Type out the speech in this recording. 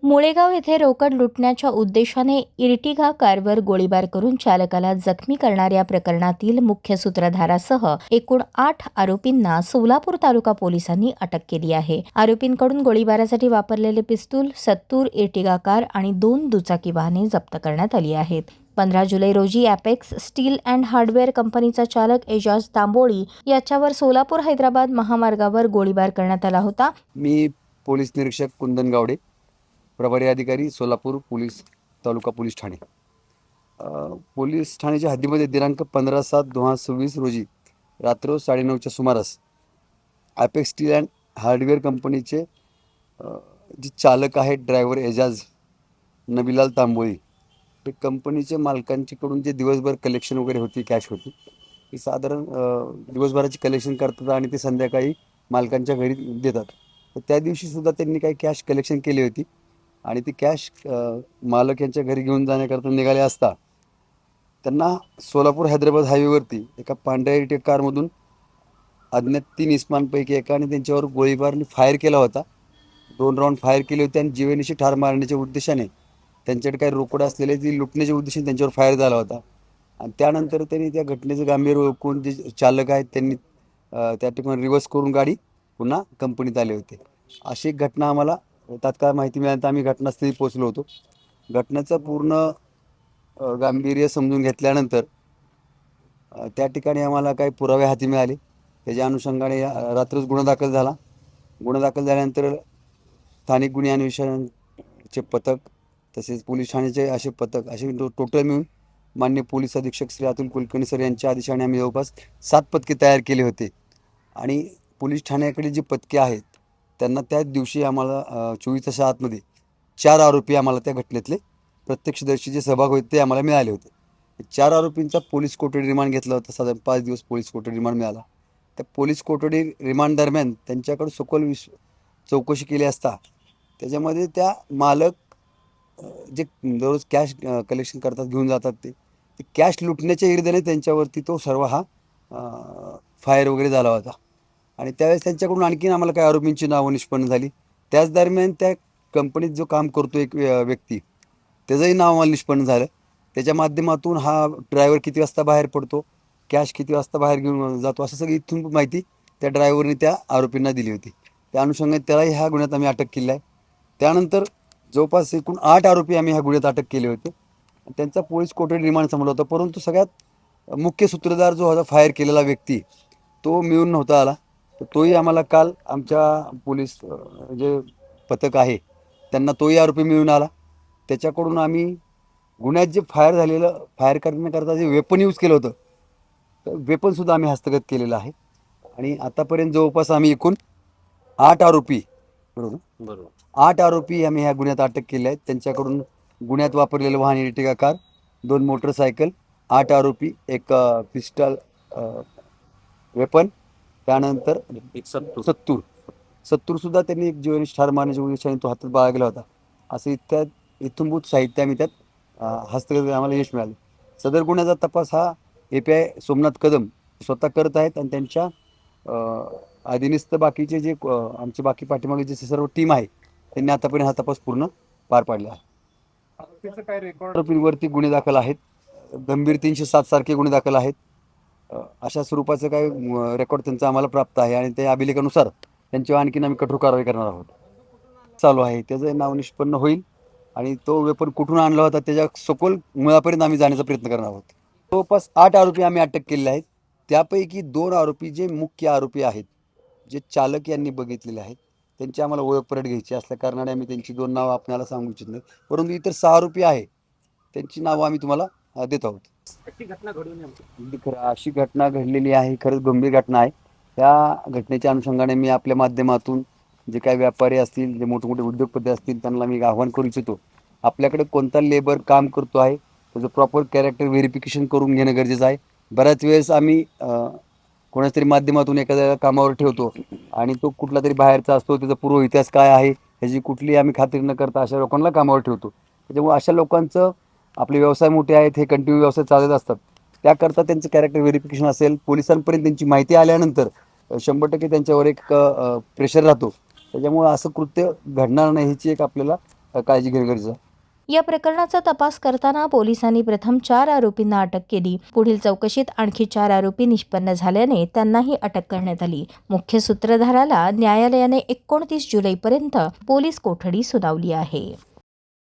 मुळेगाव येथे रोकड लुटण्याच्या उद्देशाने इर्टिगा कारवर गोळीबार करून चालकाला जखमी करणाऱ्या प्रकरणातील मुख्य सूत्रधारासह एकूण 8 आरोपींना सोलापूर तालुका पोलिसांनी अटक केली आहे. आरोपींकडून गोळीबारासाठी वापरलेले पिस्तूल, 70 इर्टिगा कार आणि 2 दुचाकी वाहने जप्त करण्यात आली आहेत. 15 जुलै रोजी ॲपेक्स स्टील अँड हार्डवेअर कंपनीचा चालक एजाज तांबोळी याच्यावर सोलापूर हैदराबाद महामार्गावर गोळीबार करण्यात आला होता. मी पोलीस निरीक्षक कुंदन गावडे, प्रभारी अधिकारी सोलापूर पोलीस तालुका पोलीस ठाणे. पोलीस ठाण्याच्या हद्दीमध्ये दिनांक 15/7/2026 रोजी रात्र 9:30च्या सुमारास ॲपेक्स स्टील अँड हार्डवेअर कंपनीचे जे चालक आहेत ड्रायव्हर एजाज नबीलाल तांबोळी, हे कंपनीच्या मालकांच्याकडून जे दिवसभर कलेक्शन वगैरे होती, कॅश होती, ती साधारण दिवसभराची कलेक्शन करतात आणि ते संध्याकाळी मालकांच्या घरी देतात. तर त्या दिवशीसुद्धा त्यांनी काही कॅश कलेक्शन केली होती आणि ती कॅश मालक यांच्या घरी घेऊन जाण्याकरता निघाले असता त्यांना सोलापूर हैदराबाद हायवेवरती एका पांढऱ्या इर्टिगा कारमधून अज्ञात 3 इस्मांपैकी एकाने त्यांच्यावर गोळीबार फायर केला होता. 2 राऊंड फायर केले होते आणि जीवेनिशी ठार मारण्याच्या उद्देशाने, त्यांच्याकडे काही रोकड असलेले ती लुटण्याच्या उद्देशाने त्यांच्यावर फायर झाला होता. आणि त्यानंतर त्यांनी त्या घटनेचं गांभीर्य ओळखून जे चालक आहेत त्यांनी त्या ठिकाणी रिव्हर्स करून गाडी पुन्हा कंपनीत आले होते. अशी एक घटना आम्हाला तात्काळ माहिती मिळाल्यानंतर आम्ही घटनास्थळी पोहोचलो होतो. घटनेचं पूर्ण गांभीर्य समजून घेतल्यानंतर त्या ठिकाणी आम्हाला काही पुरावे हाती मिळाले. त्याच्या अनुषंगाने रात्रच गुन्हा दाखल झाला. गुन्हा दाखल झाल्यानंतर स्थानिक गुन्हे अन्वेषणाचे पथक तसेच पोलीस ठाण्याचे असे पथक असे टोटल मिळून माननीय पोलीस अधीक्षक श्री अतुल कुलकर्णी सर यांच्या आदेशाने आम्ही जवळपास 7 पथके तयार केले होते. आणि पोलीस ठाण्याकडे जी पथके आहेत त्यांना त्याच दिवशी आम्हाला 24 तासाच्या आतमध्ये 4 आरोपी आम्हाला त्या घटनेतले प्रत्यक्षदर्शी जे सहभाग होते ते आम्हाला मिळाले होते. 4 आरोपींचा पोलीस कोठडी रिमांड घेतला होता. साधारण 5 दिवस पोलीस कोठडी रिमांड मिळाला. त्या पोलीस कोठडी रिमांड दरम्यान त्यांच्याकडे सखोल चौकशी केली असता त्याच्यामध्ये त्या मालक जे दररोज कॅश कलेक्शन करतात, घेऊन जातात, ते कॅश लुटण्याच्या इर्द्याने त्यांच्यावरती तो सर्व हा फायर वगैरे झाला होता. आणि त्यावेळेस त्यांच्याकडून आणखीन आम्हाला काही आरोपींची नावं निष्पन्न झाली. त्याच दरम्यान त्या कंपनीत जो काम करतो एक व्यक्ती, त्याचंही नाव आम्हाला निष्पन्न झालं. त्याच्या माध्यमातून हा ड्रायव्हर किती वाजता बाहेर पडतो, कॅश किती वाजता बाहेर घेऊन जातो, असं सगळी इथून माहिती त्या ड्रायव्हरने त्या आरोपींना दिली होती. त्या अनुषंगाने त्यालाही ह्या गुन्ह्यात आम्ही अटक केली आहे. त्यानंतर जवळपास एकूण 8 आरोपी आम्ही ह्या गुन्ह्यात अटक केले होते. त्यांचा पोलीस कोठडी रिमांड संपला होता. परंतु सगळ्यात मुख्य सूत्रधार जो होता फायर केलेला व्यक्ती, तो मिळून नव्हता आला. तर तोही आम्हाला काल आमच्या पोलीस जे पथक आहे त्यांना तोही आरोपी मिळून आला. त्याच्याकडून आम्ही गुन्ह्यात जे फायर करण्याकरता जे वेपन यूज केलं होतं, तर वेपनसुद्धा आम्ही हस्तगत केलेलं आहे. आणि आतापर्यंत जवळपास आम्ही एकूण 8 आरोपी, बरोबर 8 आरोपी आम्ही ह्या गुन्ह्यात अटक केले आहेत. त्यांच्याकडून गुन्ह्यात वापरलेलं वाहन इर्टिगा कार, 2 मोटरसायकल, 8 आरोपी, एक पिस्टल वेपन, त्यानंतर एक सत्तूरसुद्धा त्यांनी एक जीवनिष्ठ ठार मारण्याच्या उद्देशाने तो हातात बाळगला होता. असं इत्थंभूत साहित्य आम्ही त्यात हस्तगत आम्हाला यश मिळालं. सदर गुन्ह्याचा तपास हा API सोमनाथ कदम स्वतः करत आहेत आणि त्यांच्या अधीनस्थ बाकीचे जे आमचे बाकी पाठीमागे जे सर्व टीम आहे त्यांनी आतापर्यंत हा तपास पूर्ण पार पाडला आहे. आरोपींवरती गुन्हे दाखल आहेत. गंभीर 307 सारखे गुन्हे दाखल आहेत. अशा स्वरूपाचं काय रेकॉर्ड त्यांचा आम्हाला प्राप्त आहे आणि त्या अभिलेखानुसार त्यांच्यावर आणखीन आम्ही कठोर कारवाई करणार आहोत. चालू आहे, त्याचं नाव निष्पन्न होईल आणि तो वेपन कुठून आणला होता त्याच्या सखोल मुळापर्यंत आम्ही जाण्याचा प्रयत्न करणार आहोत. जवळपास 8 आरोपी आम्ही अटक केलेले आहेत. त्यापैकी 2 आरोपी जे मुख्य आरोपी आहेत, जे चालक यांनी बघितलेले आहेत, त्यांची आम्हाला ओळख परत घ्यायची असल्या कारणाने आम्ही त्यांची 2 नावं आपल्याला सांगू इच्छित नाही. परंतु इतर 6 आरोपी आहे त्यांची नावं आम्ही तुम्हाला देत आहोत. अशी घटना घडलेली आहे, खरंच गंभीर घटना आहे. त्या घटनेच्या अनुषंगाने मी आपल्या माध्यमातून जे काही व्यापारी असतील, जे मोठे मोठे उद्योगपती असतील, त्यांना मी आवाहन करू इच्छितो, आपल्याकडे कोणता लेबर काम करतो आहे त्याचं प्रॉपर कॅरेक्टर व्हेरिफिकेशन करून घेणं गरजेचं आहे. बऱ्याच वेळेस आम्ही कोणाच्या तरी माध्यमातून एखाद्या कामावर ठेवतो आणि तो कुठला तरी बाहेरचा असतो, त्याचा पूर्व इतिहास काय आहे ह्याची कुठली आम्ही खात्री न करता अशा लोकांना कामावर ठेवतो. त्याच्यामुळे अशा लोकांचं आपले व्यवसाय मोठे आहेत, हे कंटिन्यू व्यवसाय चालत असतात, त्याकरता त्यांचं कॅरेक्टर व्हेरिफिकेशन असेल, पोलिसांपर्यंत त्यांची माहिती आल्यानंतर 100% त्यांच्यावर एक प्रेशर राहतो. त्याच्यामुळे असं कृत्य घडणार नाही ह्याची एक आपल्याला काळजी घेणं गरजेचं आहे. या प्रकरणाचा तपास करताना पोलिसांनी प्रथम 4 आरोपींना अटक केली. पुढील चौकशीत आणखी 4 आरोपी निष्पन्न झाल्याने त्यांनाही अटक करण्यात आली. मुख्य सूत्रधाराला न्यायालयाने 29 जुलैपर्यंत पोलीस कोठडी सुनावली आहे.